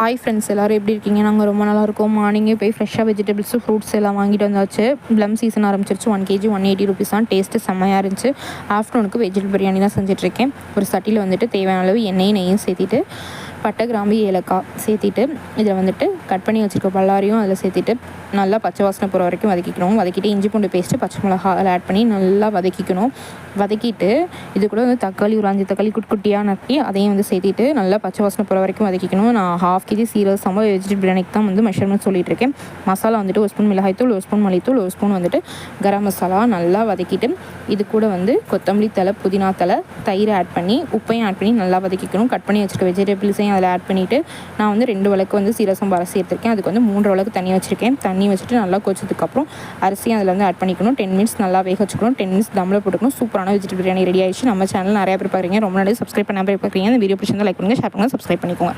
Hi friends, எல்லோரும் எப்படி இருக்கீங்க? நாங்கள் ரொம்ப நல்லா இருக்கோம். மார்னிங்கே போய் ஃப்ரெஷ்ஷாக வெஜிடபிள்ஸு ஃப்ரூட்ஸ் எல்லாம் வாங்கிட்டு வந்தாச்சு. ப்ளம் சீசன் ஆரம்பிச்சிருச்சு. 1 kg 180 rupees தான். டேஸ்ட்டு செம்மையாக இருந்துச்சு. ஆஃப்டர்நூனுக்கு வெஜிடபிள் பிரியாணி தான் செஞ்சிட்ருக்கேன். ஒரு சட்டியில் வந்துட்டு தேவையான அளவு நெய்யும் சேர்த்திட்டு, பட்டை, கிராம்பு, ஏலக்காய் சேர்த்திட்டு, இதில் வந்துட்டு கட் பண்ணி வச்சுருக்க பல்லாரியும் அதில் சேர்த்திட்டு நல்லா பச்சை வாசனை போகிற வரைக்கும் வதக்கிக்கணும். வதக்கிட்டு இஞ்சி பூண்டு பேஸ்ட்டு, பச்சை மிளகா அதில் ஆட் பண்ணி நல்லா வதக்கிக்கணும். வதக்கிட்டு இது கூட வந்து தக்காளி, ஒரு 5 தக்காளி குட்டியாக நறுக்கி அதையும் வந்து சேர்த்திட்டு நல்லா பச்சை வாசனை போகிற வரைக்கும் வதக்கிக்கணும். நான் 1/2 kg சீரக சம்பா வெஜிடபிள் பிரியாணிக்கு தான் வந்து மெஷர்மெண்ட் சொல்லிட்டு இருக்கேன். மசாலா வந்துட்டு 1 ஸ்பூன் மிளகாய்த்தூள், 1 ஸ்பூன் மல்லித்தூள், 1 ஸ்பூன் வந்துட்டு கரம் மசாலா நல்லா வதக்கிட்டு, இது கூட வந்து கொத்தமல்லி தழை, புதினா தழை, தயிர் ஆட் பண்ணி, உப்பையும் ஆட் பண்ணி நல்லா வதக்கிக்கணும். கட் பண்ணி வச்சுருக்க வெஜிடபிள்ஸையும் அதில் ஆட் பண்ணிவிட்டு, நான் வந்து 2 விளக்கு வந்து சீரக சம்பா அரிசி எடுத்திருக்கேன். அதுக்கு வந்து 3 விளக்கு தண்ணி வச்சுருக்கேன். தண்ணி வச்சுட்டு நல்லா கொதிச்சதுக்கப்புறம் அரிசியும் அதில் வந்து ஆட் பண்ணிக்கணும். 10 minutes நல்லா வேக வச்சுக்கணும். 10 minutes தம்மில் போட்டுக்கணும். சூப்பரான வெஜிடபிள் பிரியாணி ரெடி ஆயிடுச்சு. நம்ம சேனல் நிறைய பேர் பார்க்குறீங்க, ரொம்ப நாள் சப்ஸ்கிரைப் பண்ணாமல் பார்க்குறீங்க. இந்த வீடியோ பிடிச்சிருந்தா லைக் பண்ணுங்கள், ஷேர் பண்ணுங்கள், சப்ஸ்கிரைப் பண்ணிக்கோங்க.